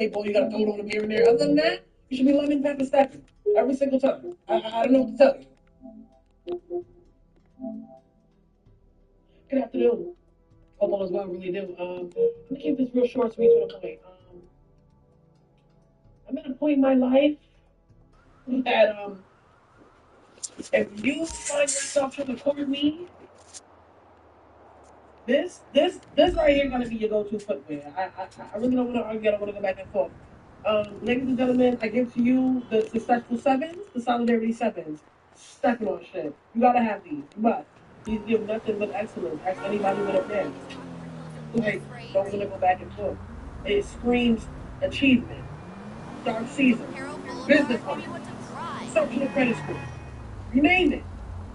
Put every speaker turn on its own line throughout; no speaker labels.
ball, you gotta throw it on them here and there. Other than that, you should be lemon pepper stepping every single time. I don't know what to tell you. Good afternoon. Hope all is well, really do. I'm gonna keep this real short, sweet to the point. I'm at a point in my life that if you find yourself trying to corner me, this right here gonna be your go-to footwear. I really don't want to argue. I don't want to go back and forth. Ladies and gentlemen, I give to you the successful sevens, the solidarity sevens. Stepping on shit. You gotta have these. You must. These give nothing but excellence. Ask anybody what it is. Like, don't want to go back and forth. It screams achievement, dark season, business owner, social credit score. You name it.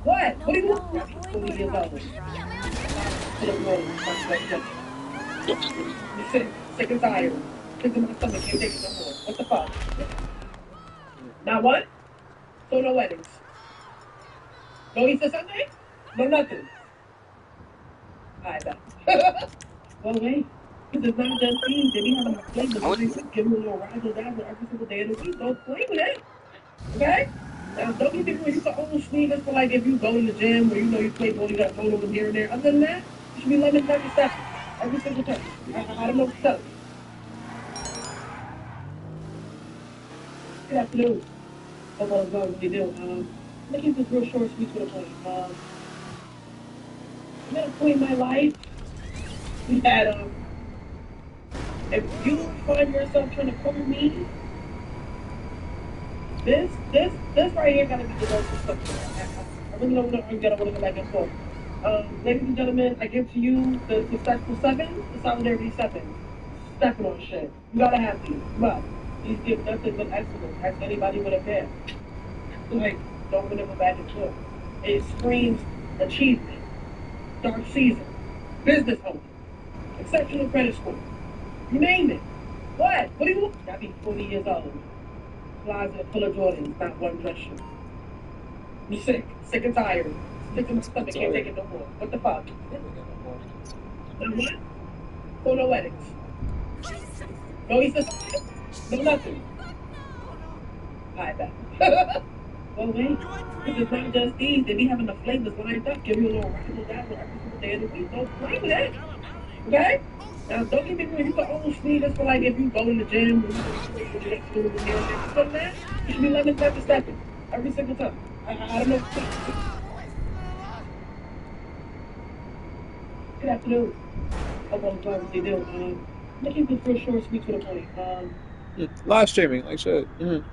What? What do you want? 20 years old. I'm sick and tired. Sick of my stomach, can't take it no more. What the fuck? Now what? So no weddings. No Easter Sunday? No nothing. I bet. Well, wait. Because it's not just things. They be having a flavor. They give you a little razzle dazzle every single day of the week. Don't play with it. Okay? Now, don't get me wrong. You can only sneakers for like if you go to the gym or you know you play ball, you got to throw them here and there. Other than that, you should be lemon pepper stepping every single time. I don't know what to tell you. Good afternoon. Hope all is well, really do. I'm gonna keep this real short, sweet to the point. I'm at a point in my life that if you find yourself trying to corner me, this right here gotta be the most stuff. I really don't want to argue. I don't want to go back and forth. Ladies and gentlemen, I give to you the successful sevens, the solidarity sevens. Stepping on shit. You gotta have these. But these give nothing but excellence. Ask anybody what a pair. Like, don't want to go back and forth. It screams achievement, dark season, business owner, exceptional credit score. You name it. What? What do you want? Gotta be 40 years old. Closet full of Jordans, not one dress shoe. You sick and tired. Sick of my stomach, can't take it no more. What the fuck? No what? So no weddings. No Easter Sunday? No nothing. I bet. Well, wait. Because it's not just these. They be having the flavors lined up. Give you a little razzle dazzle every single day of the week. Don't play with it. Okay? Now, don't get me wrong. You can only sneakers for like if you go in the gym or you go to the gym and here and there. Other than that, you should be lemon pepper stepping every single time. I don't know. Good afternoon. Hope all is well with you do. I'm gonna keep this real short, sweet to the point.
Live streaming, like shit.
Good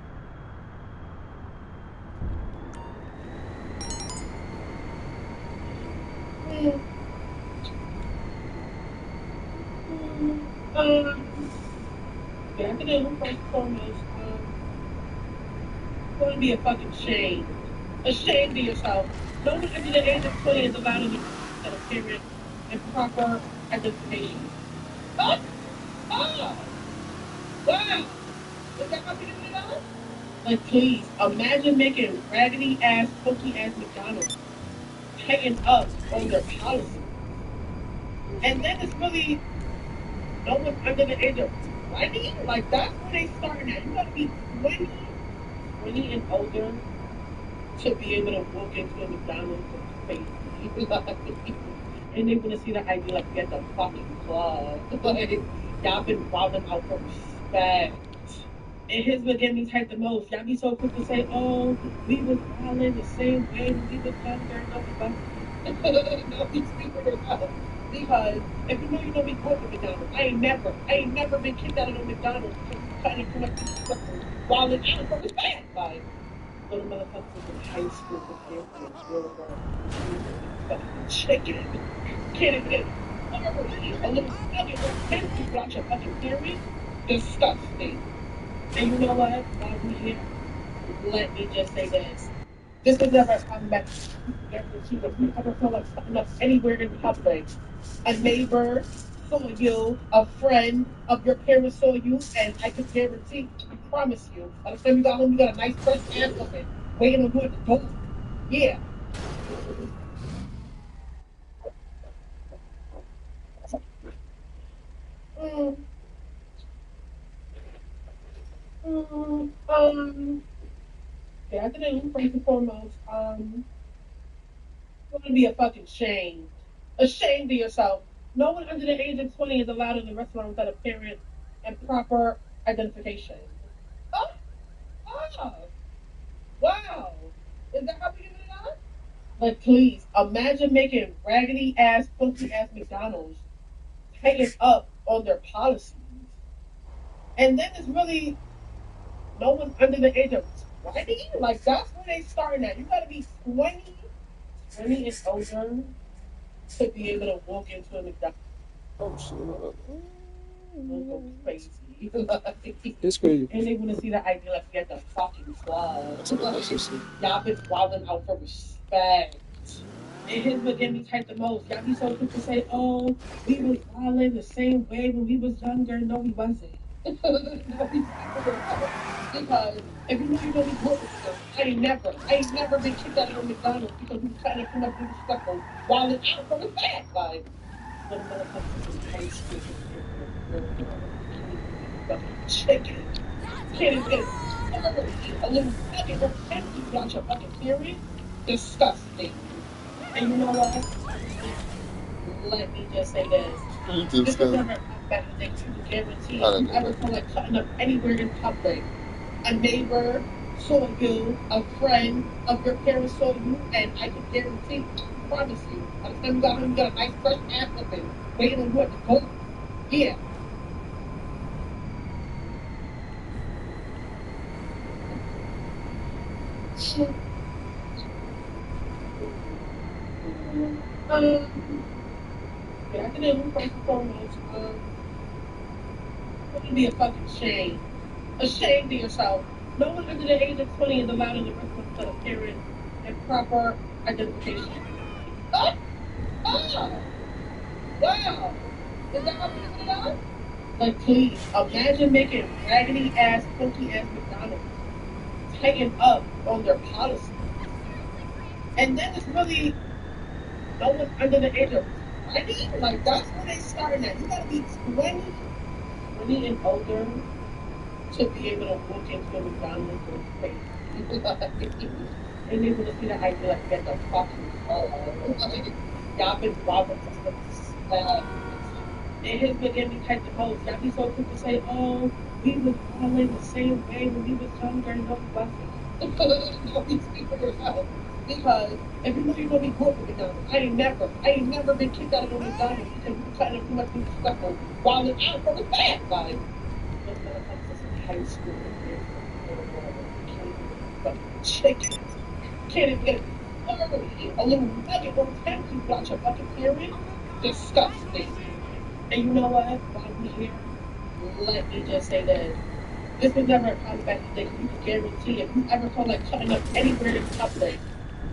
afternoon. First and foremost, it's going to be a fucking shame. A shame to yourself. No one under the age of 20 is allowed to be a parent and proper identification. What? Oh! Wow! Is that how people do that? Like, please, imagine making raggedy ass, pokey ass McDonald's tighten up on their policy. And then it's really no one under the age of 20? Like, that's where they starting at. You gotta be 20 and older to be able to walk into a McDonald's and face and they want to see the ID like you at the fucking club. Like, y'all been wilding out for respect. And here's what get me tight the most. Y'all be so quick to say, oh, we was wilding the same way when we was younger. No, we wasn't. No, we stupid as hell. Because if you know me going to McDonald's. I ain't never been kicked out of no McDonald's because you trying to come up to me wilding out for respect. Like, little motherfuckers in high school with their kids fucking chicken. Can't even get a little nugget of kids to watch a fucking theory. Disgusting. And you know what? While we here, let me just say this. This is never come back guarantee that you ever feel like stepping up anywhere in public. A neighbor saw you, a friend of your parents saw you, and I can guarantee, I promise you, by the time you got home, you got a nice fresh ass open, waiting on you at the door. Yeah. Mm. Good afternoon, first and foremost. It's going to be a fucking shame. Ashamed of yourself. No one under the age of 20 is allowed in the restaurant without a parent and proper identification. Oh, oh, wow. Is that how we giving it up? Like, please, imagine making raggedy ass, funky ass McDonald's hanging up on their policies. And then it's really no one under the age of 20? Like, that's where they starting at. You gotta be 20 and older to be able to walk into a McDonald's.
Oh shit.
Go crazy. Like,
It's crazy.
and they want to see the idea like we at the fucking club. Like, y'all been wilding out for respect. And here's what get me tight the most. Y'all be so quick to say, oh, we was wilding the same way when we was younger. No, we wasn't. No, we because if you know you're gonna be good with them, I ain't never been kicked out of a McDonald's because we trying to come up with respectful while it's out from the back. Like, the motherfuckers in high school chicken. Can't even get a little nugget or empty about your fucking period. Disgusting. And you know what? Let me just say this. This will never come back to you. Guarantee if you ever feel like cutting up anywhere in public, a neighbor saw you, a friend of your parents saw you, and I can guarantee, promise you, by the time you got home, you got a nice fresh ass whipping, waiting on what to go. Yeah. Good afternoon, first and foremost. It's going to be a fucking shame. Ashamed of yourself. No one under the age of 20 is allowed in the restaurant without a parent and proper identification. Oh, oh, wow. Is that how we giving it up? Like, please, imagine making raggedy ass, funky ass McDonald's hanging up on their policy. And then it's really no one under the age of 20? Like, that's where they starting at. You gotta be 20 and older to be able to walk into a McDonald's or space. And they want to see the idea like get the fucking like, y'all been robbing for respect. And here's what get me tight the most. Y'all be so quick to say, oh, we was all in the same way when we was younger. No, we wasn't. No, you speak for yourself. Because if you know you're gonna be good with McDonald's, I ain't never been kicked out of a McDonald's because we trying to come up with stuff while it's out from the back, like. High school chicken. Can't even get a little nugget or empty about your fucking period. Disgusting. And you know what? While we here, let me just say this. This was never a comeback thing. You can guarantee if you ever feel like cutting up anywhere in public,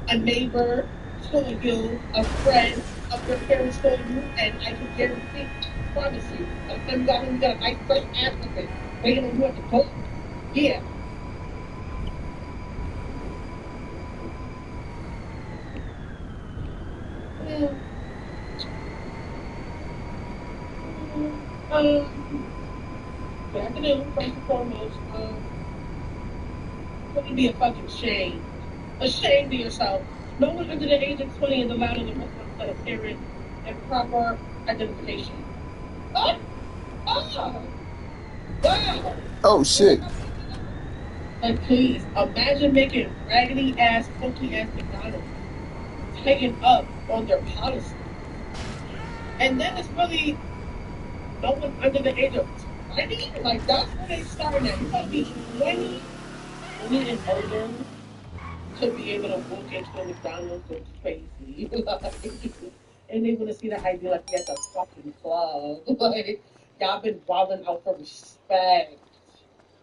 a neighbor saw you, a friend of your parents saw you, and I can guarantee, promise you, by the time you got home, you got a nice fresh ass with it, waiting on you at the door. Yeah. Good afternoon, first and foremost. It's going to be a fucking shame. Ashamed of yourself. No one under the age of 20 is allowed in the restaurant without a parent and proper identification. Oh, oh, wow.
Oh shit.
Like, please, imagine making raggedy ass, funky ass McDonald's hanging up on their policy. And then it's really no one under the age of 20? Like, that's where they starting at. You gotta be 20 and older to be able to walk into a McDonald's or crazy. Like, and they want to see the idea like we at the fucking club. Like, y'all been wilding out for respect.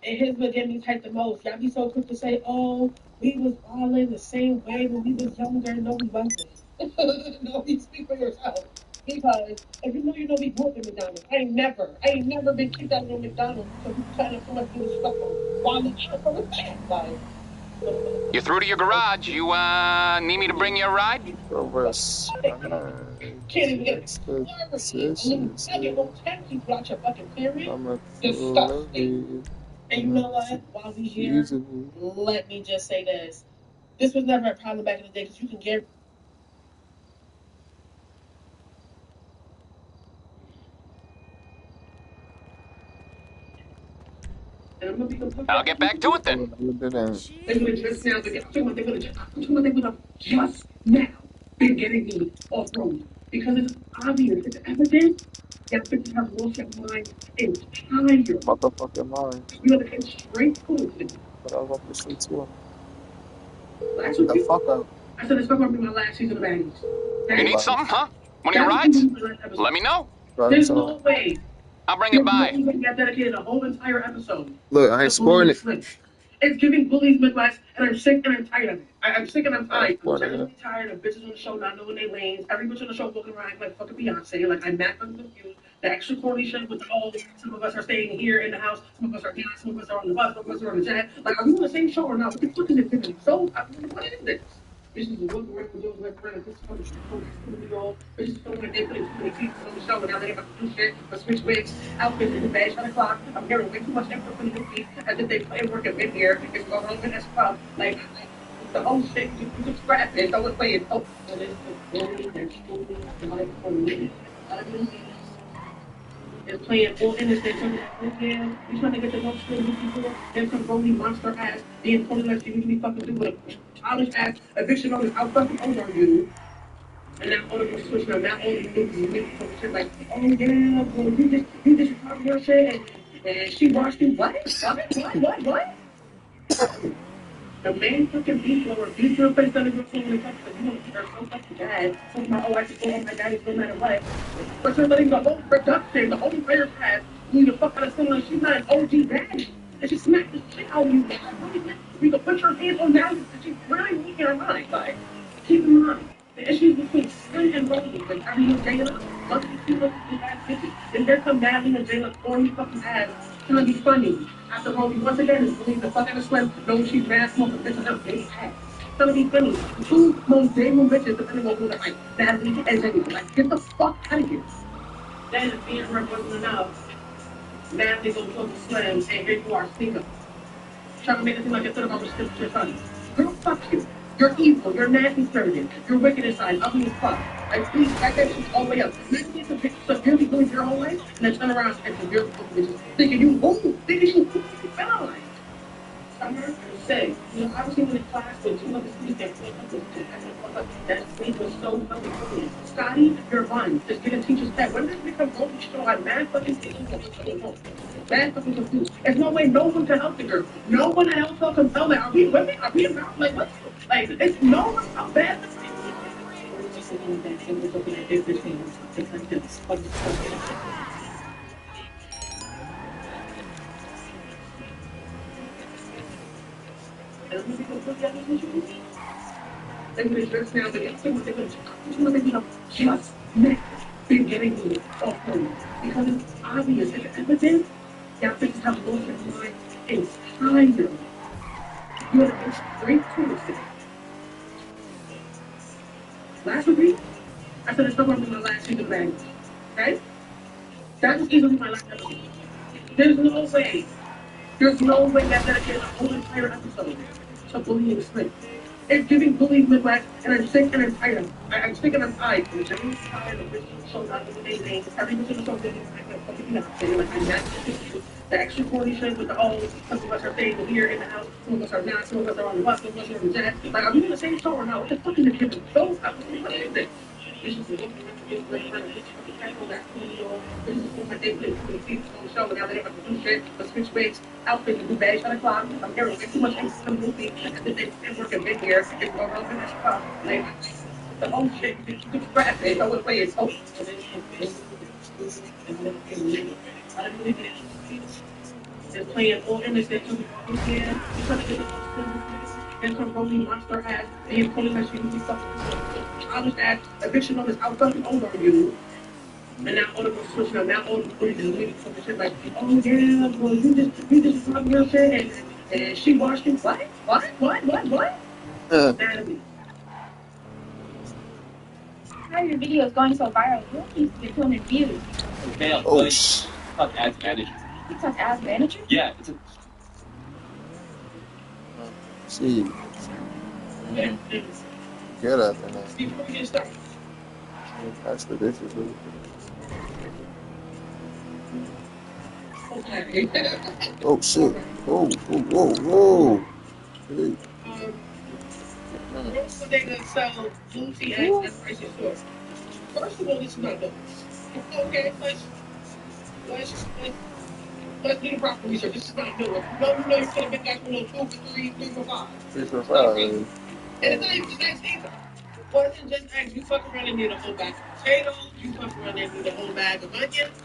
And here's what get me tight the most. Y'all be so quick to say, oh, we was wilding the same way when we was younger. No, we wasn't. No, you speak for yourself. Because if you know you're gonna be good with McDonald's, I ain't never been kicked out of a McDonald's because we trying to come up with stuff while it's out from the back. Like,
You're through to your garage. You, need me to bring you a ride?
can't even get a little nugget or 10 people out your fucking period. Disgusting. And you know what? While we here,
Easily.
let me just say this. This was never a problem back in the day because you can get. And I'm gonna be completely.
I'll get back to it then.
They're gonna
just now, but I'm talking about they would have just now been getting me off road because it's obvious, it's evident that bitches have lost their mind entirely.
motherfucking mind.
You know, they straight to it.
But I was up to sleep too.
Last
Get the
week,
fuck up.
I said it's not gonna be my last season of Annie's.
You need something, huh? One of your rides? Let me know.
There's no way.
I'll bring it by.
I've dedicated a whole entire episode.
Look, I ain't sporting it.
It's giving bullies Midwest, and I'm sick and I'm tired of it. I'm sick and I'm tired. I'm
What,
genuinely tired of bitches on the show not knowing their lanes. Every bitch on the show looking around like fucking Beyonce. Like I'm not confused. The extra corny shit with all. Some of us are staying here in the house. Some of us are here. Some of us are on the bus. Some of us are on the jet. Like, are we on the same show or not? What the fuck is it giving? So, what is this? Bitches is looking around for those like friends. This is fucking shit. Bitches feeling like they put too many pieces on the show, and now they have to do shit. But switch wigs, outfits in the bed, 10 o'clock. I'm hearing way too much info from the movies as if they play work and been here. It's going on in this club. Like, the whole shit, you just scrap it. Don't play it. Oh, and it's the bully, there's bully, like, for me. Is playing full innocent. Yeah, you trying to get the most good people. There's some bully monster ass being fully like you usually fucking do with a childish ass eviction notice out fucking old on you. And now all of them switching up. Now all of them niggas making some shit like, oh yeah, boy, you just talking your shit and she watched you. What? What? The main fucking people or beat your face on the girl when they talk because you know they're so fucking bad. Talking about, oh, I should go on my daddy's no matter what. But you're letting the whole production, the whole entire cast, you the fuck out of someone. She's not an OG bad. And she smacked the shit out of you. You can put your hands on that. She's really losing her mind. Like, keep in mind. The issues between Slim and Rosie, like Abby and Jayla, lucky she looks at bad bitches. Then there come Natalie and Jayla throwing fucking ass, trying to be funny. After Rosie once again is believe the fuck out of Slim, knows she's mad smoke, but bitches have big ass. Trying to be funny. Two most genuine bitches, depending on who they're like, Natalie and Jayla. Like, get the fuck out of here. Then if being her wasn't enough, Natalie goes to Slim, and here you are, speak up. Trying to make it seem like it's about respect to your son. Girl, fuck you. You're evil. You're nasty surgeon. You're wicked inside. Ugly as fuck. Like, please, that shit all the way up. You need to severely lose your whole life and then turn around and severely bitches. Thinking you penalized. Summer say, you know, I was in the class with two other students that sleep was so fucking funny. Scotty, you're fine. Just get a teacher's pet. When did this become going to show I'm mad fucking confused? Mad fucking confused. There's no way no one can help the girl. No one else can tell that. Are we women? Are we about? Like, what? Like, it's no one how bad this is. Just looking at that and looking at everything. It's like this. Just now, but it's just now been getting me off road because it's obvious, it's evident that bitches have lost their mind entirely. You have been straight to it. Last week, I said it's not going to be my last season of Annie. Okay? That was easily my last episode. There's no way. There's no way that dedicated a whole entire episode to bullying Smith. It's giving bullies Midwest, and I'm sick and I'm tired of it. I'm sick and I'm tired. I'm genuinely tired of bitches showing up with their names. Every bitch in the show thinking like fucking Beyonce. Like I'm not the extra corny shit with the oh, some of us are staying here in the house, some of us are not, some of us are on the bus, some of us are on the jet. Like, are we on the same show or not? What the fuck is it giving? So, what is this? This is the show, and now they have to do shit, but switch wigs, outfits, and do bad 10 o'clock. I'm hearing way too much info from the movie, as if they've work and been here. It's going on in this club. Like, the whole shit, you just scrap it. Don't play it. Oh, is playing full innocent to the weekend. You're trying to get the and some bully monster ass being fully like you usually fucking childish ass eviction notice out fucking old on you. And now all of them switching up. Now all of them bullies is leaving some shit like, oh yeah, boy, you just talking your shit and she watched you. What? Natalie.
How are your videos going so viral? You keep get 200 views.
Oh, TikTok ads manager.
TikTok ads manager?
Yeah, it's a
See, get up and
Before we get started.
that's the dishes really
Okay.
Oh shit. Oh, whoa, whoa. Hey.
Most of the niggas sell Lucy eggs at prices store. First of all, this is not good. Okay, let's do the proper research. This is not new. If you know you could have been got from 2 for 3, 3 for 5.
3 for
It's not a
5.
problem. And it's not even just eggs either. Wasn't just eggs. You fuck around and need a whole bag of potatoes. You fuck around and need a whole bag of onions.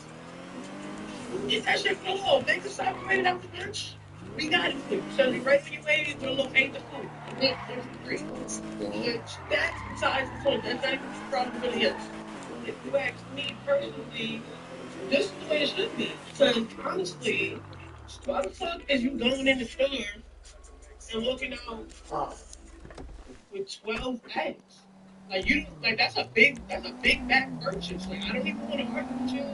Get that shit from the wall. They just separated out the lunch. We got it for you. So we right when you waited, we'll locate the food. Great. Which that's besides the point. That's not even what the problem really is. If you ask me personally, this is the way it should be. Because honestly, why the fuck is you going in the store and looking out with 12 eggs? Like you don't like that's a big back purchase. Like I don't even want to argue with you.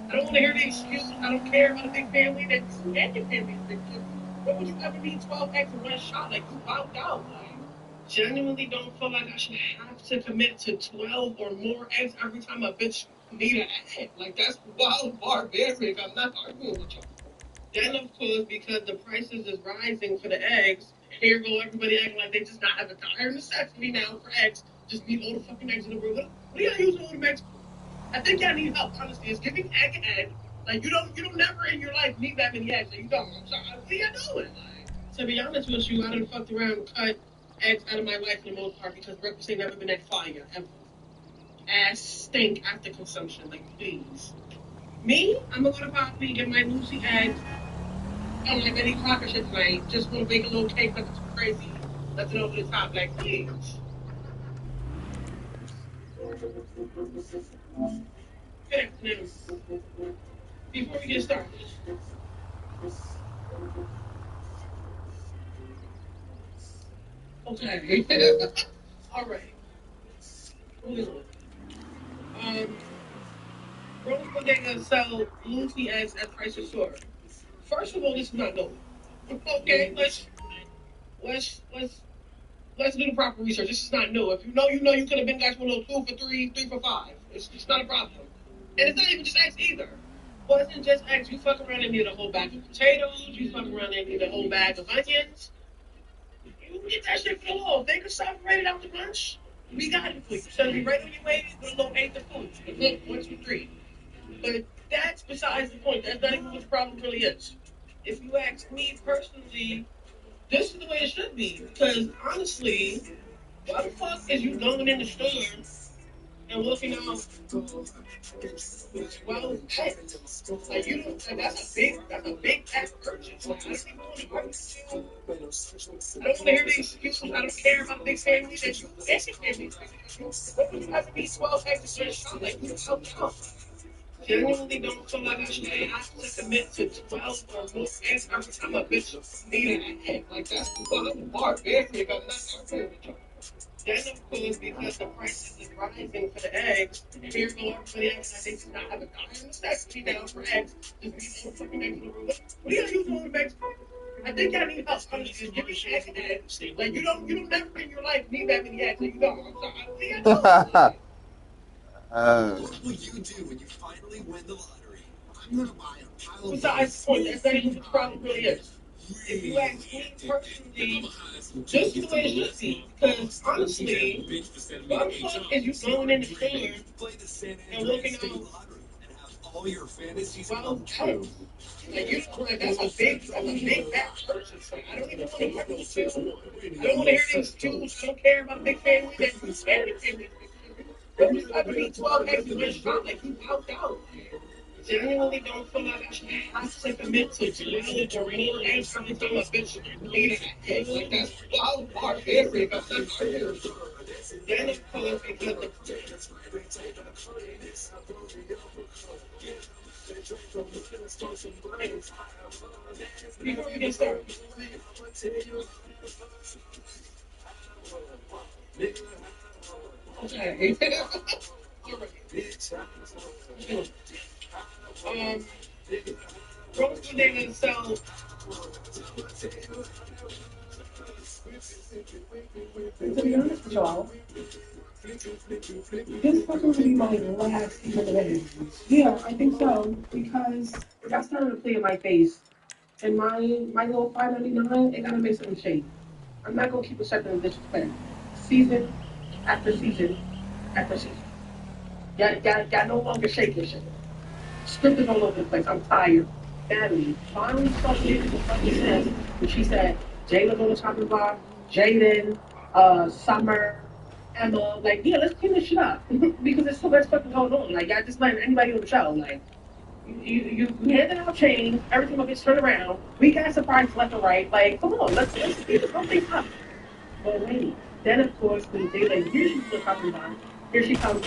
I don't want to hear the excuse. I don't care about a big family. That and your family is big too. What would you ever need 12 eggs in one shot? Like you wowed out. Like genuinely don't feel like I should have to commit to 12 or more eggs every time a bitch need an egg. Like that's wild barbaric. I'm not arguing with you. Then of course because the prices is rising for the eggs, here go everybody acting like they just not have a dire necessity now for eggs. Just need all the fucking eggs in the world. What are y'all using all the eggs for? I think y'all need help, honestly. It's giving egg. Like you don't never in your life need that many eggs. Like, you don't. I'm sorry. What are y'all doing? Like, to be honest with you, I done fucked around and cut eggs out of my life for the most part because breakfast ain't never been that fire ever. Ass stink after consumption. Like please. Me, I'm gonna go to Poppy, get my Lucy eggs. I don't have any chocolate shit tonight. Just want to bake a little cake, nothing too crazy, nothing over the top. Like please. Good afternoon. Before we get started. Okay. All right. Moving on. Rose Bodega sell Lucy eggs at prices store. First of all, this is not new. Okay, let's do the proper research. This is not new. If you know you could have been got one of 2 for 3, 3 for 5. It's not a problem. And it's not even just eggs either. Wasn't just eggs. You fuck around and need a whole bag of potatoes. You fuck around and need a whole bag of onions. You can get that shit for the wall. They can separate out the lunch. We got it for you. So we right when you waited, we'll locate the food. 1, 2, 3. But that's besides the point. That's not even what the problem really is. If you ask me personally, this is the way it should be. Because honestly, why the fuck is you going in the store and looking out with 12 eggs? Like you don't like that's a big pack purchase. Like I don't even want to argue with you. I don't want to hear the excuses. I don't care about a big family that you and your family. What would you have to be 12 eggs in a shot? Like you help out. Genuinely don't feel like I should have to commit to 12 or more eggs every time a bitch need an egg. Like that's barbaric. I'm not arguing with you. Then of course because the prices is rising for the eggs, here go everybody else like they do not have a dire necessity now for eggs. Just need all fucking eggs in the room. What are y'all using all the eggs for? I think y'all need help. Honestly, give me eggs. Like you don't never in your life need that many eggs. Like you don't. I'm sorry. What are y'all doing? What will you do when you finally win the lottery? I'm gonna buy a pile of besides the point, that's not even what the problem really is. If you ask me personally, this is the way it should be. Because honestly, why the fuck is you going in the store and looking out all your fantasies come true? Like you don't like that's a big back purchase. Like, I don't even want to argue with you. I don't want to hear the excuse. I don't care about a big family that you and your family. But you got to be 12 eggs in one shot. Like you out. Genuinely don't feel like I should have to commit to 12 or more eggs every time a bitch need an egg. Like that's wild barbaric. I'm not arguing. Then of course because the before we get started. Okay. All right. Rose Bodega sell To be honest with y'all, this was going to be my last season of it. Yeah, I think so because y'all started to play in my face, and my little 599, it gotta make some shape. I'm not gonna keep accepting the disrespect. Season after season after season. Y'all no longer shaking shit. Script is all over the place. I'm tired. Natalie finally started making some fucking sense when she said Jayla's on the chopping block, Jaden, Summer, Emma. Like, yeah, let's clean this shit up because there's so much fucking going on. Like, y'all just letting anybody on the show. Like, you handing out chains, everything will get turned around. We got surprises left and right. Like, come on, let's speed something up. But wait, then of course when they like here she's still talking about here she comes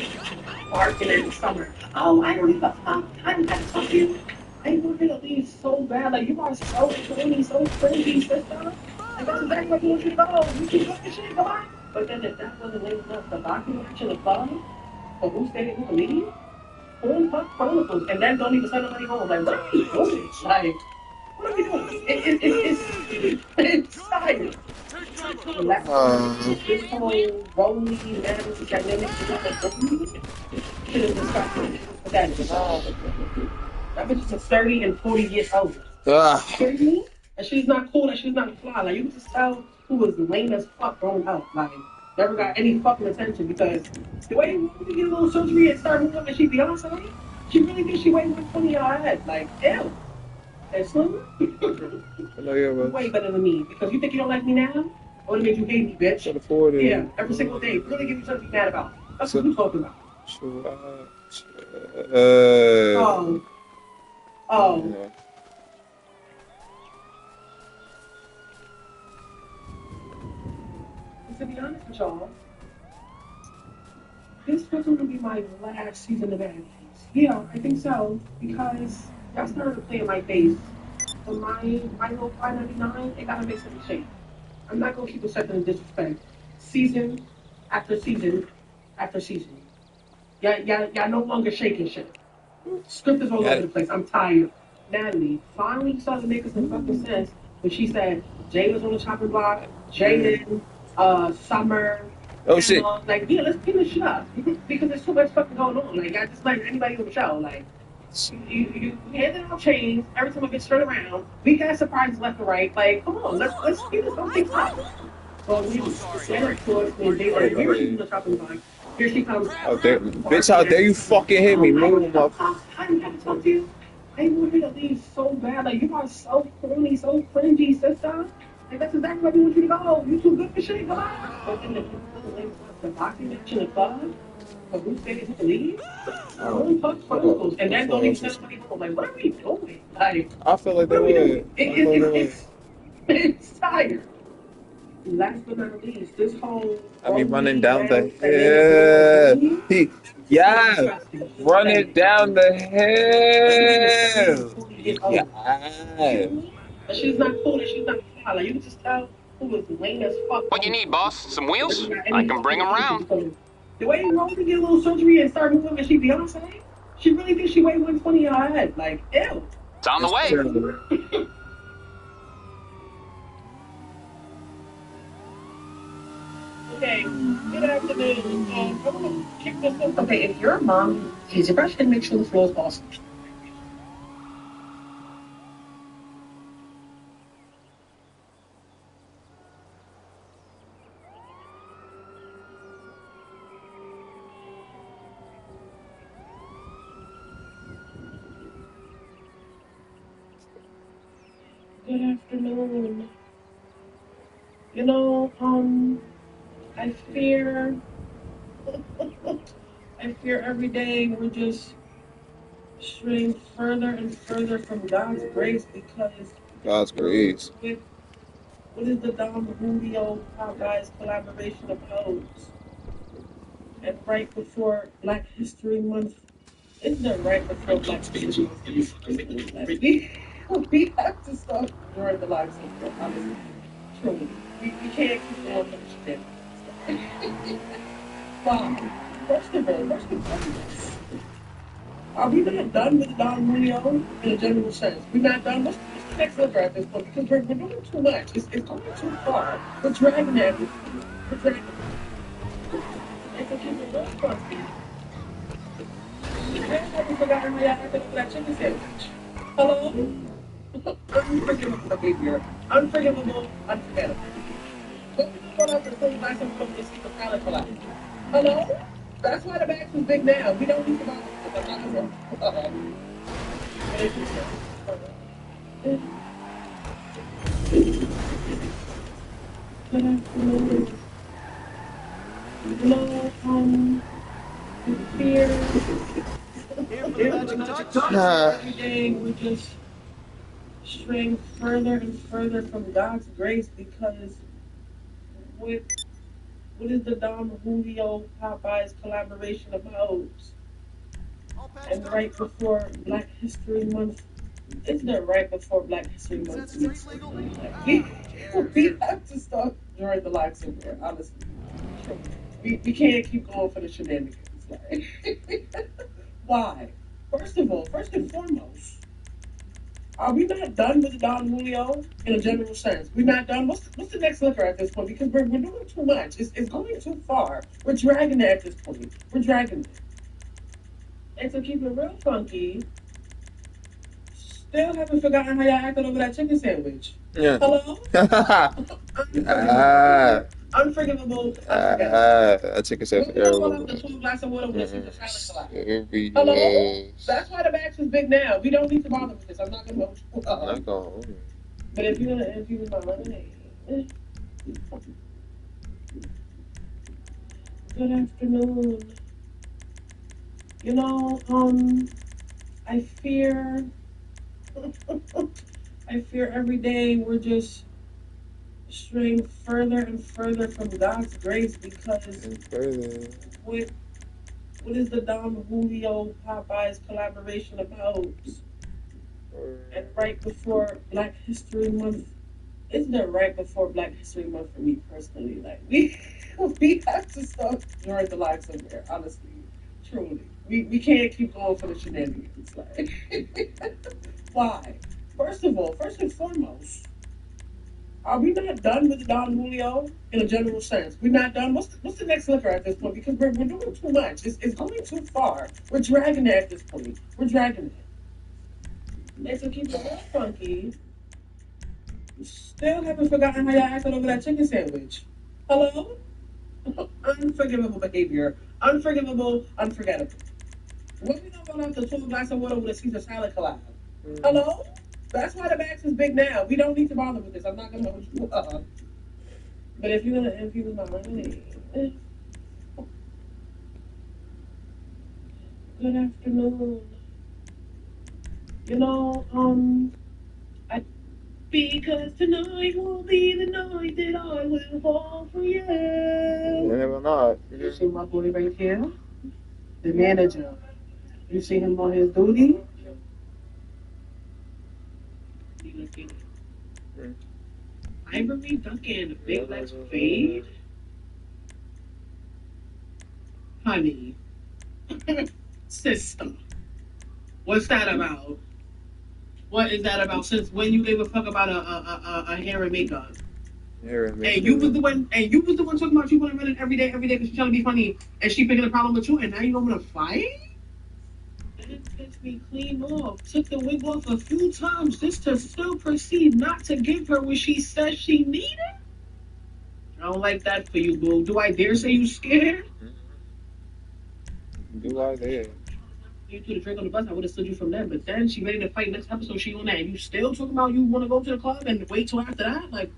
barking in the summer. Oh, I don't give a fuck. I'm gonna fuck you. I want you to leave so bad. Like you are so corny, so cringy, sister. Like that's exactly what you want you to go. You keep fucking shit, come on. But then if that wasn't enough, the documentary in the club, or who stayed who believe? Who fuck chronicles and then don't even send nobody home. Like what are you doing? Like what are we doing? It's tired. This whole rolling madness dynamic shit is disgusting. That is that bitch is 30 and 40 years old. You kidding me? And she's not cool and she's not fly. Like you can just tell who was lame as fuck growing up. Like never got any fucking attention because the way you get a little surgery and start moving and she Beyonce, she really thinks she weighed 120 on her head. Like, ew. And Slim, way better than me because you think you don't like me now? Or it made you hate me, bitch. Yeah, every single day. Really give you something to be mad about. That's what you're talking about. Oh. To be honest with y'all, this was going to be my last season of anime. Yeah, I think so because y'all started to play in my face. So my little 599, it gotta make some shape. I'm not gonna keep accepting the disrespect. Season after season after season. Y'all no longer shaking shit. Script is all over the place. I'm tired. Natalie finally started making some fucking sense when she said Jay was on the chopping block, Jaden, Summer.
Oh
Emma.
shit.
Like, yeah, let's clean this shit up because there's too much fucking going on. Like, I just like anybody on the show. Like, you handing out chains, every time it gets turned around. We got surprises left and right. Like, come on, let's speed this whole thing up. Well, we Sarah towards me, they like, here she's on the chopping block. Here she comes.
Bitch, how dare you fucking hit me? Move up.
I didn't have to talk to you. I want you to leave so bad. Like, you are so corny, so cringy, sister. Like, that's exactly where we want you to go. You too good for shit. Come on. But then the boxing match in the club, but who said it to leave? Only fuck chronicles. And then don't even send somebody home. Like, what are we doing? Like,
I feel like they would.
It's tired. Last but not least, this whole
I mean, running down the hill. Yeah, running down the hill. Yeah.
But she's not cool and she's not fly. Like, you can just tell who was lame as fuck.
What you need, boss? Some wheels? I can bring them round.
The way you roll to get a little surgery and start moving and she Beyonce, she really thinks she weighed 120 on her head. Like, ew.
It's on the way.
Okay, good afternoon. I'm gonna kick this up. Okay, if you're a mom, use your brush and make sure the floor is awesome. Good afternoon. You know, I fear every day we're just straying further and further from God's grace because
God's grace.
What is the Don Julio Popeyes collaboration of hoes? And right before Black History Month, isn't it right before Black History Month? We have to stop during the lives of the honestly. Truly. We can't keep doing that shit. Wow. First of all, are we not done with Don Julio in a general sense? We're not done. What's next liquor at this point because we're doing too much. It's going too far. We're dragging it. We're dragging it. It's a keep it real funky. I haven't forgotten how y'all acted over that chicken sandwich. Hello? Unforgivable behavior. Unforgivable, unforgettable. What we brought up the thing last time we see the palate collapse. Hello? That's why the bags was big now. We don't need to buy the I'm not gonna but if you good afternoon. No, fear. Every day we're just straying further and further from God's grace because what what is the Don Julio Popeyes collaboration about? And right before Black History Month, isn't it right before Black History Month? We have to start drawing the line somewhere, honestly. We can't keep going for the shenanigans. Like, why? First of all, first and foremost, are we not done with Don Julio in a general sense? We're not done. What's the next liquor at this point? Because we're doing too much. It's going too far. We're dragging it at this point. We're dragging it. And to keep it real funky, still haven't forgotten how y'all acted over that chicken sandwich.
Yeah.
Hello? Unforgivable.
I take a sip.
Hello? That's why the bags is big now. We don't need to bother with this. I'm not gonna.
Not going.
But if you're gonna infuse my lemonade. Good afternoon. You know, I fear I fear every day we're just straying further and further from God's grace because what is the Don Julio Popeyes collaboration about? And right before Black History Month, isn't it right before Black History Month for me personally? Like we have to start drawing the line somewhere, honestly. Truly. We can't keep going for the shenanigans. Like why? First of all, first and foremost, are we not done with Don Julio in a general sense? We're not done. What's the next liquor at this point? Because we're doing too much. It's going too far. We're dragging it at this point. We're dragging it. And to keep it real funky, still haven't forgotten how y'all acted over that chicken sandwich. Hello? Unforgivable behavior. Unforgivable, unforgettable. What we don't want to 12 glass of water with a Caesar salad collab. Hello? That's why the bags is big now. We don't need to bother with this. I'm not gonna. But if you're gonna infuse my lemonade. Good afternoon. You know, I because tonight will be the night that I will fall for you.
Never not.
You see my boy right here, the manager. You see him on his duty. Ivory Duncan, Big Legs Fade. Honey. Sister. What's that about? What is that about? Since when you gave a fuck about a hair and makeup? And you was the one talking about you want to run it every day because she's trying to be funny and she picking a problem with you and now you don't want to fight? That gets me clean off. Took the wig off a few times just to still proceed not to give her what she says she needed? I don't like that for you, boo. Do I dare say you scared?
Do I dare?
You threw the drink on the bus, I would have stood you from then. But then she ready to fight next episode. She on that, and you still talking about you want to go to the club and wait till after that? Like,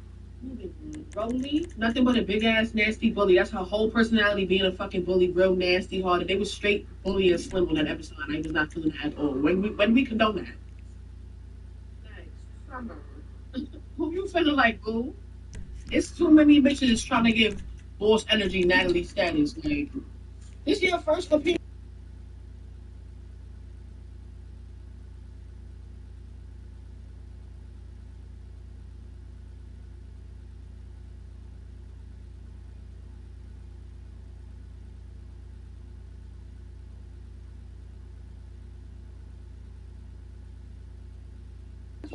Rolly, nothing but a big ass nasty bully. That's her whole personality, being a fucking bully, real nasty hearted. They was straight bully and Slim on that episode, and I was not feeling that at all. When we condone that. Summer. Who you feeling like, boo? It's too many bitches trying to give boss energy Natalie status. Like, this your first appearance.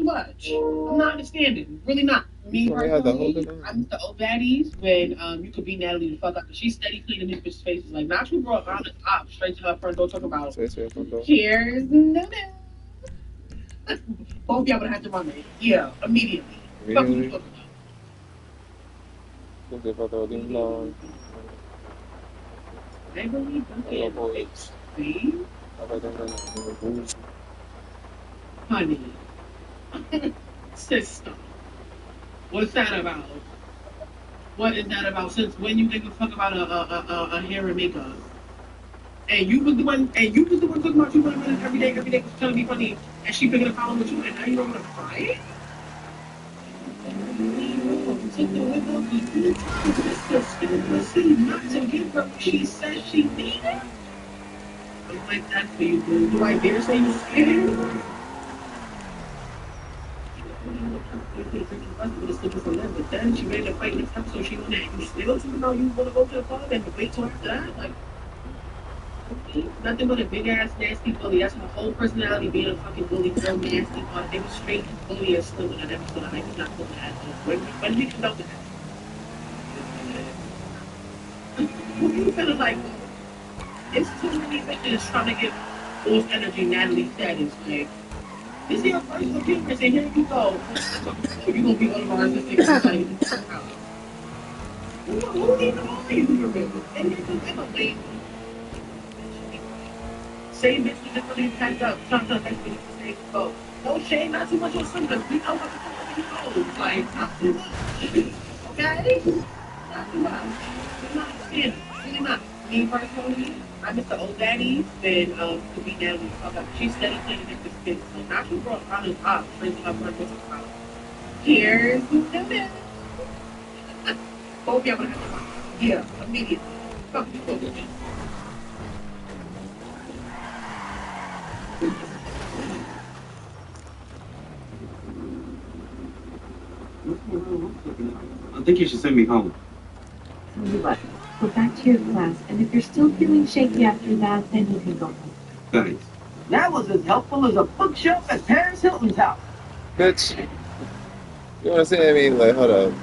much. I'm not understanding. Really not. Me personally, I'm the old baddies when you could be Natalie the fuck up. She's steady cleaning these bitches' faces. Like, not you brought honest op straight to her front door talking about. Here's no. Both of y'all would have to run it. Yeah, immediately. Fuck you talking about. I believe you. See? Honey. Sister. What's that about? What is that about? Since when you give a fuck about a hair and makeup? And you was the one talking about you want to run it every day was trying to be funny, and she picking a problem with you, and now you don't want to cry? Not to give her what she says she needed? I'm like that for you, boo. Do I dare say you're scared? But then she made a fight next time, so she went and you still talking about you want to go to the club and wait till after that? Like, nothing but a big ass nasty bully. That's her whole personality, being a fucking bully, so nasty. But they was straight bully and slim in that episode. I did not put that. When did we come out with that? You feel like it's too many bitches trying to get forced energy Natalie status. Like, this is your first appearance, and here you go. So you gonna be one of our assistants. Who even are you? And you're just in a lane. Same bitch who just really packed up, trying to make me say, oh, no shame, not too much on something. We know what the fuck you know. Like, not too much. Okay? Not too much. You're not understanding. Really not. Me personally, I miss the old daddies, then to be down with fuck up. She's steady cleaning up this kid. So now she brought on his up, bringing up her business about. Here's the minute. Both y'all gonna have to watch. Yeah, immediately. Fuck you, fuck you.
I think you should send me home.
Tell you what, go back to your class, and if you're still feeling shaky after that, then you can go home.
Thanks.
That was as helpful as a bookshelf at Paris Hilton's house.
Bitch. You wanna say I mean, like, hold up.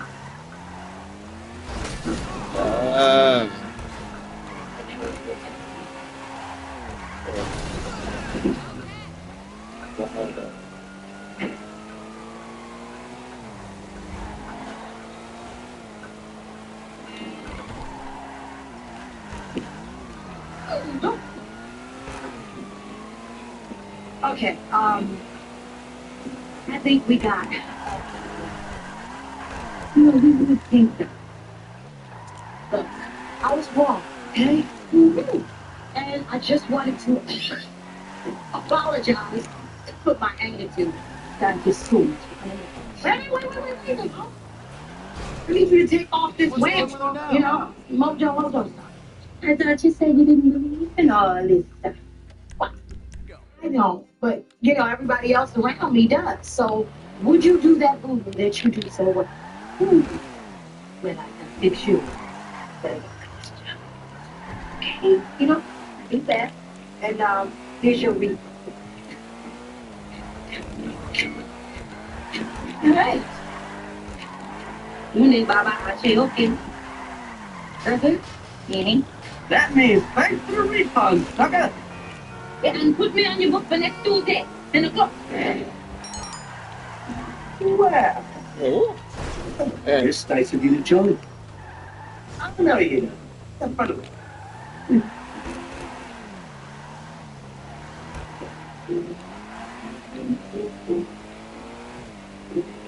Okay, I think we got it. You know, we would think that. Look, I was wrong, okay? And I just wanted to apologize and put my anger to that to school. Wait. I need you to take off this wig, you know? Mojo stuff. I thought you said you didn't believe in all this stuff. What? I know, but, you know, everybody else around me does. So, would you do that voodoo that you do so well? When I can fix you. Okay, you know, do that. And, here's your wreath. All right. You need Baba, I say, okay. That's it? Meaning?
That means thanks for the refund, sucker.
Yeah, and put me on your book for next Tuesday, 10 o'clock.
Well,
Hey.
it's nice of you to join. I know you know. Have fun with it.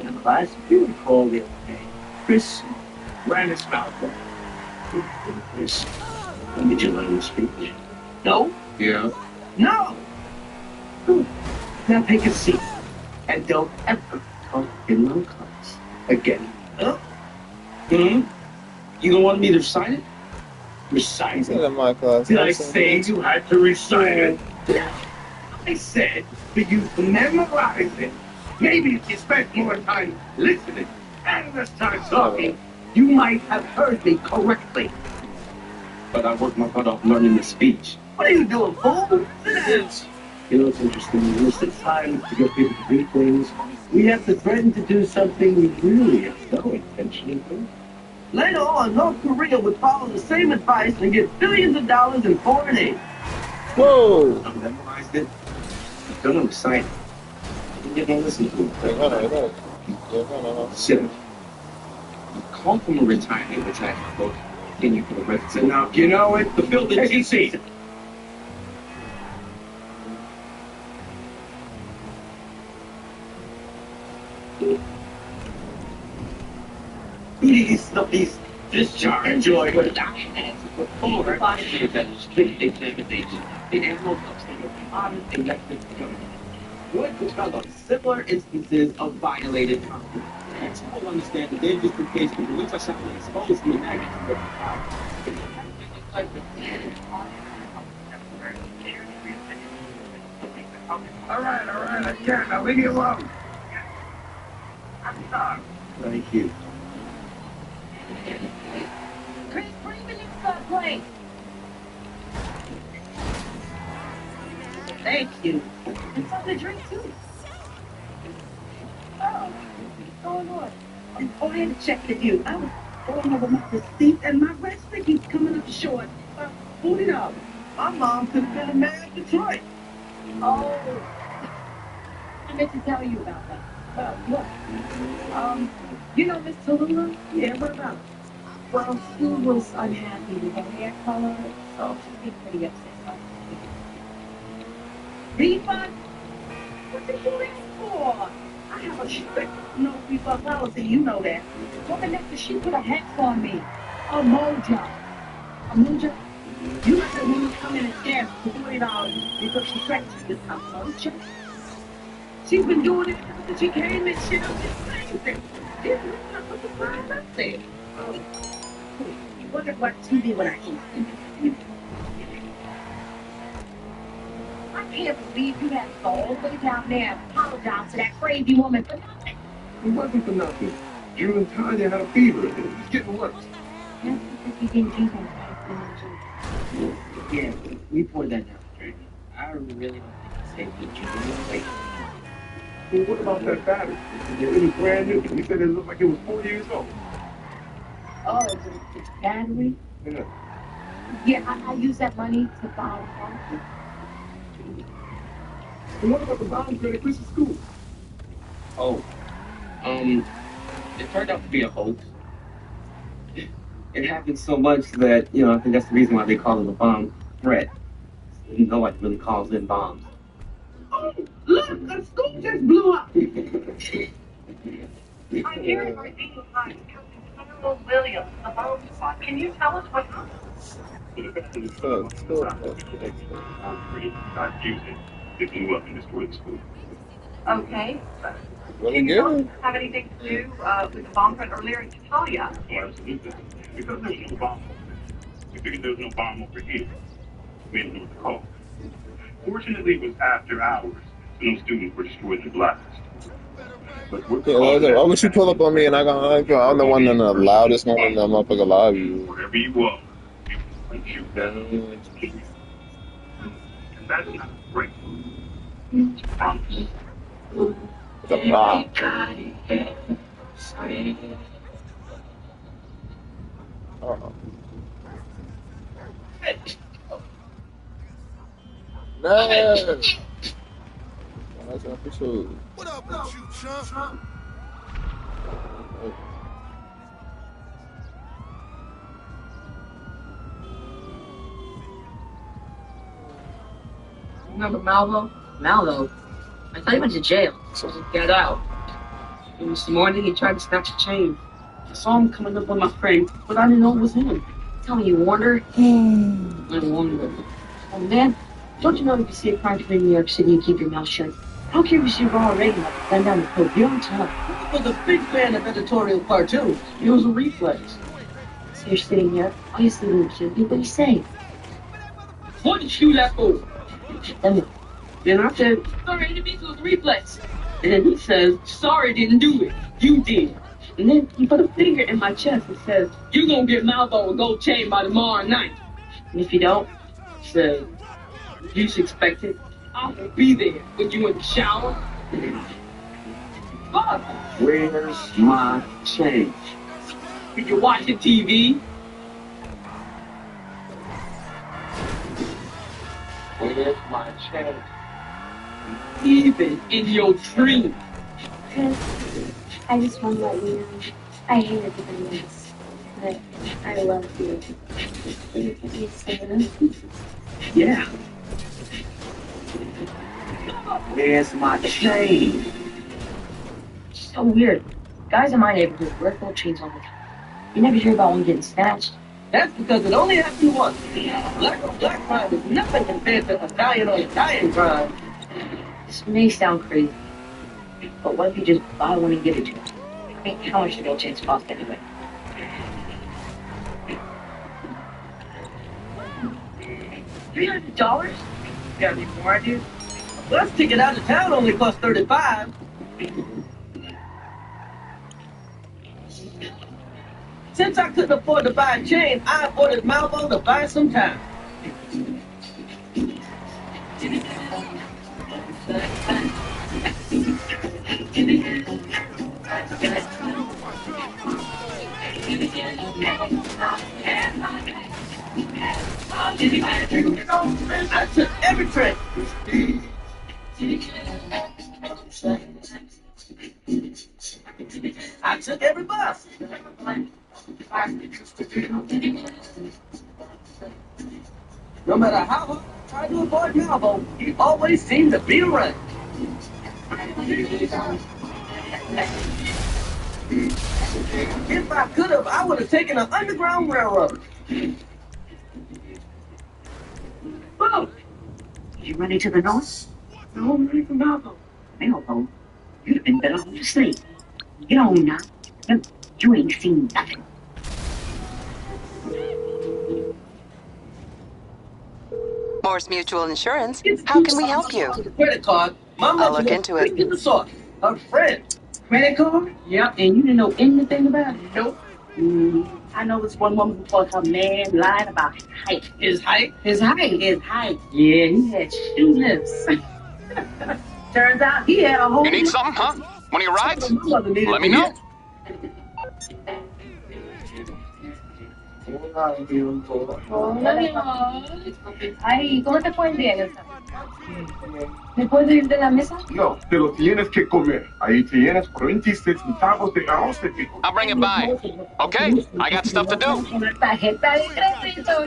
In class, you recall the other day, Chris ran his mouth. Chris, when did you learn to speak? No?
Yeah.
No! Now take a seat. And don't ever talk in my class again. Huh? Hmm? You don't want me to recite it? Recite
It's
it?
in my class.
Did I say you had to recite it? I said for you to memorize it. Maybe if you spent more time listening and less time talking, you might have heard me correctly.
But I worked my butt off learning the speech.
What are you doing, fool? Sit down. You know, it's interesting. When it's time to get people to do things, we have to threaten to do something we really have no intention of doing. Later on, North Korea would follow the same advice and get billions of dollars in foreign aid.
Whoa!
I memorized it. I don't recite it. I didn't listen to it. Sit. Call from a retirement attack book. Can you for the rest of now? You know it. The building TC. Please discharge your documents before the strict examination. In animal substance, honest elected government would develop similar instances of violated confidence. And some will understand the dangerous case in which I shall be exposed to the magnitude of the power. All right, I can't. Now leave me alone. I'm sorry. Thank you.
Chris, bring me this plate. Thank you. And something to drink too. Oh, what's going on? I'm going to check with you. I was going over my receipt and my register keeps coming up short. $40.
My mom could have been a man of Detroit.
Oh, I meant to tell you about that. Look, you know Miss Tallulah? Yeah, what about her? Well, she was unhappy with her hair color, so she's been pretty upset. Refund? What did you ask for? I have a strict no refund policy, you know that. What the next she put a hex on me? A mojo. A mojo? You let that woman come in and scam for $40 because she threatened you with a mojo? She's been doing it ever since she came in. She don't get crazy. She's not put the fire up there. You wonder what TV when I eat. I can't believe you had to go all the way down there and apologize to that crazy woman for nothing.
It wasn't for nothing. Drew and Tanya had a fever. It was getting worse.
That's because you didn't do that.
Yeah, we poured that down the drain. I really don't think it's safe to drink.
Well, what about that battery? It was brand new. You said it looked like it was 4 years old.
Oh, it's battery?
Yeah.
Yeah, I use that money to buy a car.
And what about the bomb credit Chris's school?
Oh, it turned out to be a hoax. It happened so much that, I think that's the reason why they call it a bomb threat. Nobody really calls in bombs.
Oh, look, the school just blew up.
I'm hearing everything behind Colonel Williams, the bomb squad. Can you tell us what happened?
Not use it. They blew up and destroyed the school.
Okay.
Really
Can you
good.
have anything to do with the bomb threat earlier in Italia?
Oh, absolutely. Because there was no bomb over there. We figured there was no bomb over here. We didn't know what to call. Fortunately, it was after hours, so no students were destroyed in the blast. But we're
Why would you pull up on me and I'm the one in the loudest one in the motherfucker live?
wherever you are, you can shoot down. And that's not great. Promise.
It's a bomb. No. That's episode.
What up with you, chump?
Remember Malvo? Malvo? I thought he went to jail, so he got out. And this morning he tried to snatch a chain. I saw him coming up on my frame, but I didn't know it was him. Tell me, you warned her? I warned her. Oh man, don't you know if you see a crime scene in New York City, you keep your mouth shut? I don't care if you see Ronald Reagan, like bend down the coat. You don't tell.
I was a big fan of editorial cartoons. It was a reflex.
So you're sitting here, all you see is what do you say?
What did you let go?
Then I said, sorry, I didn't mean to, it was a reflex. And then he says, sorry, I didn't do it. You did. And then he put a finger in my chest and says, you're gonna get Malvo a gold chain by tomorrow night. And if you don't, he said, you should expect it. I'm gonna be there when you in the shower. Fuck!
Where's my change?
When you're watching TV.
Where's my change?
Even in your dreams.
I just want to let you know I hate everybody else, but I love you. You can say that.
Yeah.
Where's my change?
It's so weird. Guys in my neighborhood wear gold chains all the time. You never hear about one getting snatched. That's because it only happened once. Black on black crime is nothing compared to Italian on Italian crime. This may sound crazy, but what if you just buy one and give it to them? I mean, how much do gold chains cost anyway? $300? Got any more ideas? Bus ticket out of town only costs $35. Since I couldn't afford to buy a chain, I ordered Malvo to buy some time. I took every train. I took every bus. No matter how hard I tried to avoid Malvo, he always seemed to be around. If I could have, I would have taken an underground railroad. Whoa!
You running to the north? No, I'm running from Malvo. Malvo? You'd have been better off asleep. Get on now. You ain't seen nothing.
Morse Mutual Insurance. How can we help you?
Credit card.
I'll look into it.
Get the source. Her friend. Credit card? Yep, and you didn't know anything about it? Nope.
I know this one woman who thought her man lied about his height.
His height?
His height. His height. Yeah, he had shoe lips. Turns out he had a whole...
You need something, huh? One of your rides? Let me know.
Ay, ¿cómo te fue el día? ¿Me puedo ir de la mesa?
No, te lo tienes que comer. Ahí tienes 46 centavos de arroz de pico.
I'll bring it by. Okay, I got stuff to do.
Una tarjeta de crédito,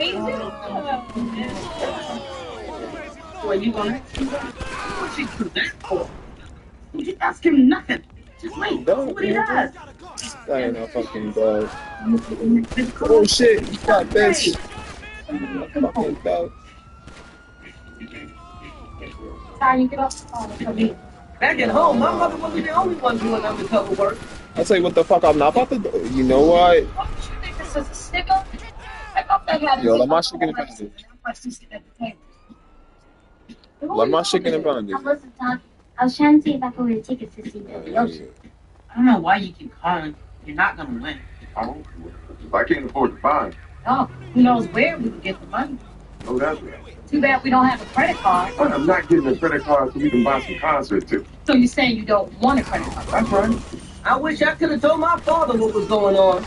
Well, you gonna... What's he do that for? You ask him nothing. Just wait. See what he does.
That ain't no fucking dog. Oh shit, you got this. Fucking dog.
Sorry, you get off the phone for me.
Back at home, my mother wasn't the only one doing undercover work.
I say, what the fuck? I'm not about to do. You know what?
You think this is a sticker? I thought they had
Yo, let my shit get abandoned. Let my shit get abandoned.
Listen, Tom, I was trying to see if I could win tickets to see the ocean.
I don't know why you keep calling. You're not gonna win.
I can't afford to buy.
Oh, who knows where we can get the money?
Oh, that's right.
Too bad we don't have a credit card.
I'm not getting a credit card so we can buy some concert too.
So you're saying you don't want a credit card?
That's right.
I wish I could have told my father what was going on.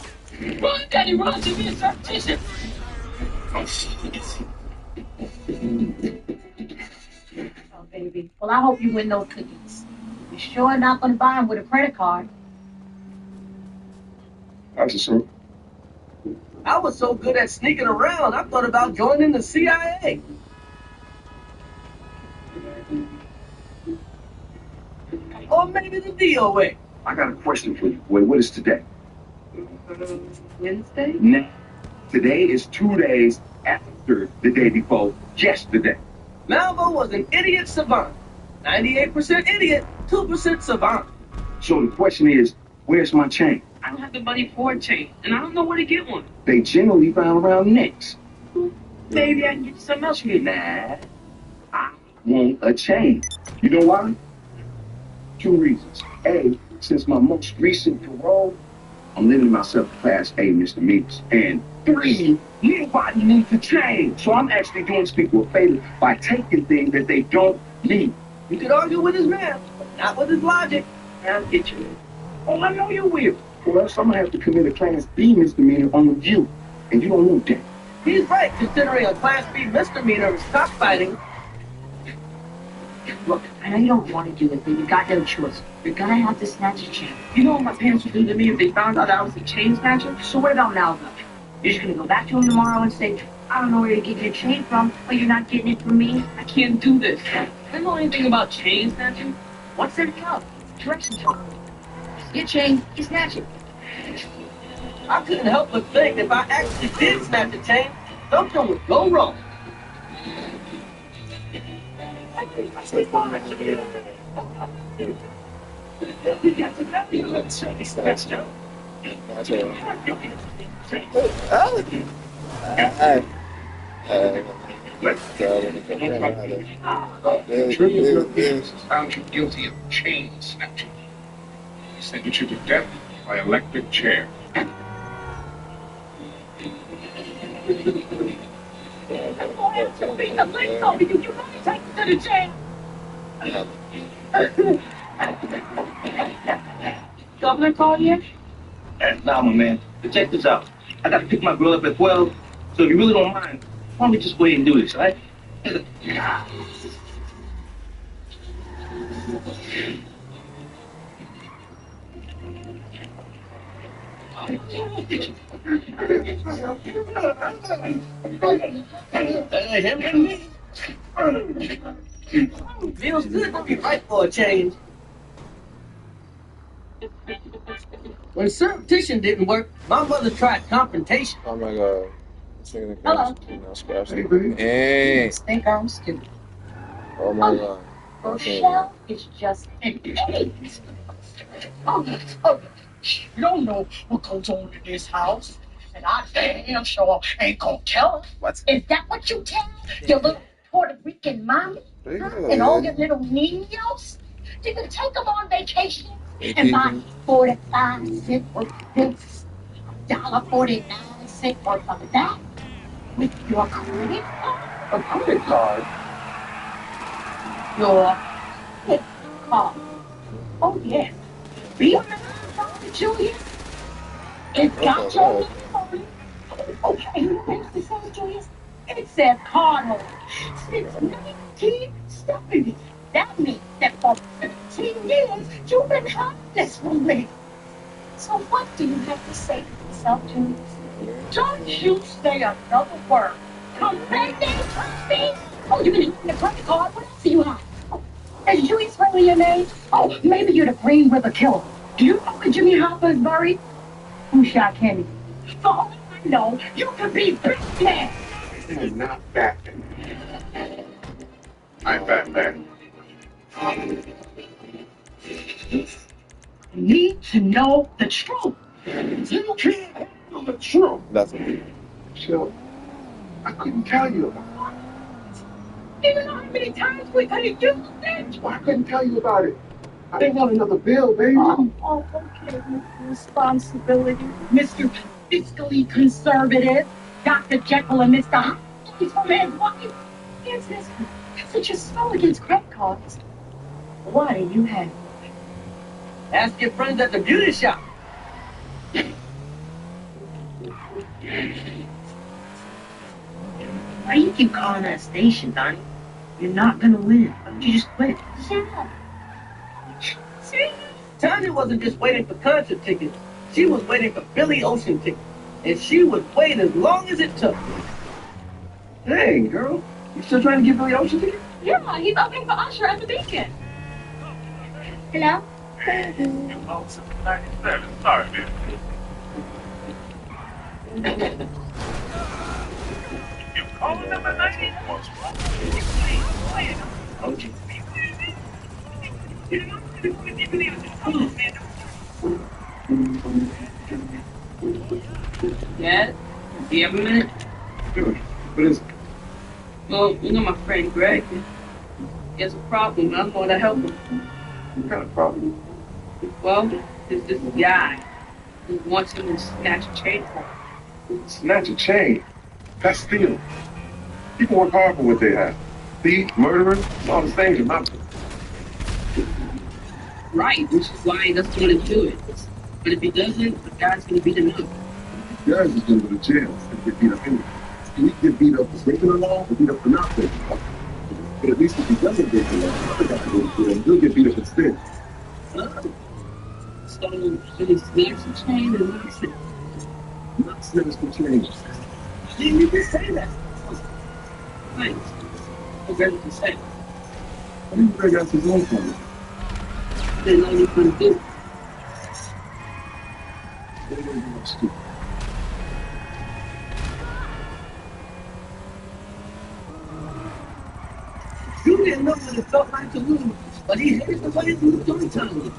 Run, Daddy, run, give me a repetition.
Oh, baby. Well, I hope you win those tickets. You're sure not going to buy them with a credit card.
That's a shame.
I was so good at sneaking around, I thought about joining the CIA. Or maybe the DOA.
I got a question for you, boy. What is today?
Wednesday?
Nah. Today is 2 days after the day before yesterday.
Malvo was an idiot savant. 98% idiot, 2% savant.
So the question is, where's my chain?
I don't have the money for a chain, and I don't know where to get one.
They generally found around necks.
Maybe I can get you something else you
Nah, I want a chain. You know why? 2 reasons. A, since my most recent parole, I'm limiting myself to class A misdemeanors. And 3, nobody needs a chain. So I'm actually doing people a favor by taking things that they don't Me. You could argue with his math, but not with his logic. I'll get you. Oh, I know you will. Or else I'm gonna have to commit a Class B misdemeanor on review. And you don't want that. He's right, considering a Class B misdemeanor is cockfighting.
Look, I know you don't want to do it, but you got no choice. You're gonna have to snatch a chain. You know what my parents would do to me if they found out I was a chain snatcher? So what about Malvo? You're just gonna go back to him tomorrow and say, I don't know where to get your chain from, but you're not getting it from me? I can't do this. I don't know anything about chain snatching. What's there to know? Directions. Get chain, you snatch it.
I couldn't help but think if I actually did snatch a chain, something would go wrong.
Found you guilty of chain snatching. Sentence you to death by electric chair.
Governor call you?
Nah, my man. But check this out. I gotta pick my girl up at 12, so if you really don't mind, why don't we just go ahead and do this, all right? Feels good to be right for a change. When surreptition didn't work, my mother tried confrontation.
Oh my god.
Hello.
Hey.
Think I'm stupid.
Oh my god.
Rochelle is just an idiot. Oh, you don't know what goes on in this house. And I damn sure ain't gonna tell her.
What?
Is that what you tell your little Puerto Rican mommy? Huh? And all your little niños? You can take them on vacation and buy 45-cent worth of this, $1.49 worth of that with your credit card?
A credit card?
Your credit card. Oh, yes. Be a man, Dr. Julius. It's got your name on it. Okay, you know what it says, Julius? It says cardholder since 1970. That means that for 15 years, you've been homeless with me. So what do you have to say to yourself, Julius? Don't you say another word. Come back there, trustee. Oh, you've been using the credit card? What else do you have? Oh, is Julius really your name? Oh, maybe you're the Green River Killer. Do you know where Jimmy Hopper is buried? Who shot Kennedy? For all I know, you could be Batman.
I'm not Batman. I'm Batman.
You need to know the truth. You can't handle the truth.
That's it.
So, I couldn't tell you about
You know how many times we could have used it?
it. Well, I couldn't tell you about it. I didn't want another bill, baby.
Oh, okay, Mr. Responsibility. Mr. Fiscally Conservative. Dr. Jekyll and Mr. Hyde. He's from his wife. Here's this one. Such a spell against credit cards. What do you have?
Ask your friends at the beauty shop.
Why do you keep calling that station, Donnie? You're not gonna win. Why don't you just quit?
Shut up.
See? Tanya wasn't just waiting for concert tickets. She was waiting for Billy Ocean tickets. And she would wait as long as it took. Hey, girl. You still trying to get Billy Ocean tickets?
Yeah, he's opening for Usher at the Beacon.
You
Hello?
called 97. Sorry, man. You called number 90 once, what? You playing. Don't you be crazy? You know, you couldn't believe it.
Dad? Do you have a minute?
Good. What is it?
Well, you know my friend Greg. He has a problem, and I'm going to help him.
What kind of problem?
Well, there's this guy who wants him to snatch a chain from him.
Snatch a chain. That's stealing. People work hard for what they have.
thief, murderer, it's all the same to my book.
Right, which is why he doesn't want to do it. But if he doesn't, the guy's going to beat him up.
If he does, he's going to go to jail. He's going to get beat up anyway. He can get beat up for breaking the law or beat up for not breaking the law. But at least if he doesn't break the law, the other guy goes to jail, he'll get beat up instead.
So, his legs are chained and not sit.
Not sentence for change.
You can say that. Thanks. I'm ready to say.
I think Greg got his own problem.
Then all you can do.
They don't do much stupid.
You didn't know what it felt like to lose, but he hated the way you moved on time.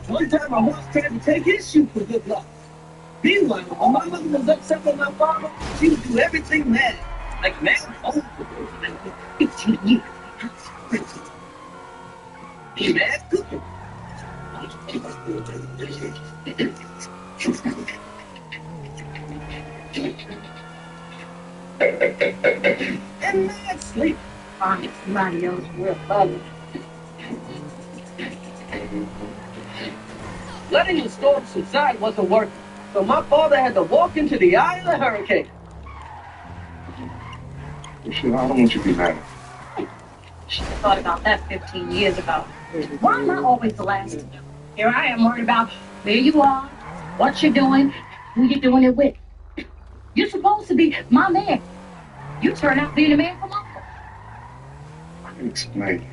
One time my horse tried to take his shoe for good luck. Meanwhile, when my mother was upset with my father, she would do everything mad. Like mad over. Like 15 years. Be mad cooking. And mad sleep. Find somebody else real ugly. Letting the storm subside wasn't working, so my father had to walk into the eye of the hurricane.
Well, shit, I don't want you to be mad.
Should have thought about that 15 years ago. Why am I always the last to know? Here I am worried about where you are, what you're doing, who you're doing it with. You're supposed to be my man. You turn out being a man for my fault.
I can explain.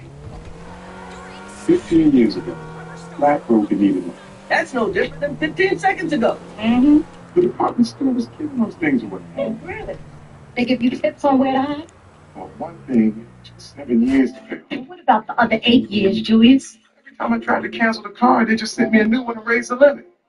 15 years ago, Black broke and needed money.
That's no different than 15 seconds ago.
Mm-hmm.
The department store was giving those things away.
Oh, really? They give you tips on where to hide?
Well, one thing took 7 years to pay.
And what about the other 8 years, Julius?
Every time I tried to cancel the card, they just sent me a new one and raised the limit.